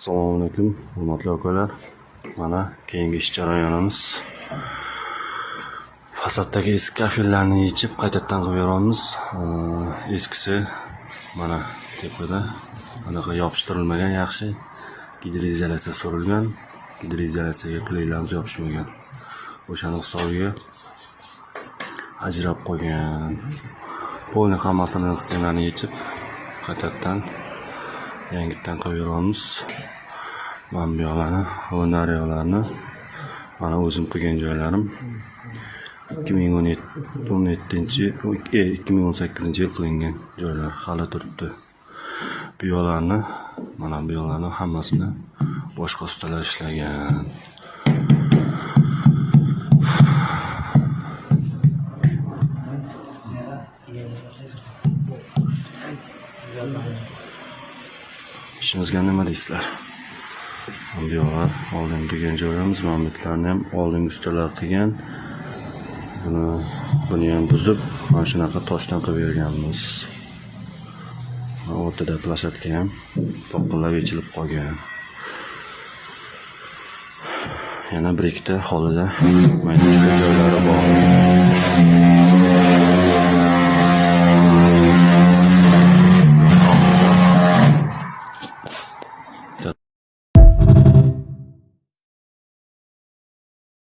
Assalomu alaykum, hurmatli akalar. Mana keyingi ish jarayonimiz. Fasaddagi eski kafillarni yechib qaytadan qilib beramiz. Eskisi mana tepada anaqa yopishtirilmagan, yaxshi gidroizolyatsiya surilgan. Gidroizolyatsiyaga playlarimiz yopishmagan. O'shaning hisobiga ajrab qo'ygan. Polni hammasini stenani yechib qaytadan yangidan qilib beramiz. Mana bu yoqlarni, naryoqlarni mana o'zim qilgan joylarim 2018 yil qilingan joylar hali turibdi. Bu yoqlarni, mana bu yoqlarni hammasini boshqa ustalar ishlagan. İşimizga nima deysizlar? Bu yoqlar oldingi qilgan joyimiz, mamlakatlarni ham oldingi ustalar qilgan. Buni ham buzib, mana shunaqa toshdan qilib berganmiz. O'rtada plashatka ham poqqilab yechilib qolgan. Yana bir ikkita holida mayda joylari bor.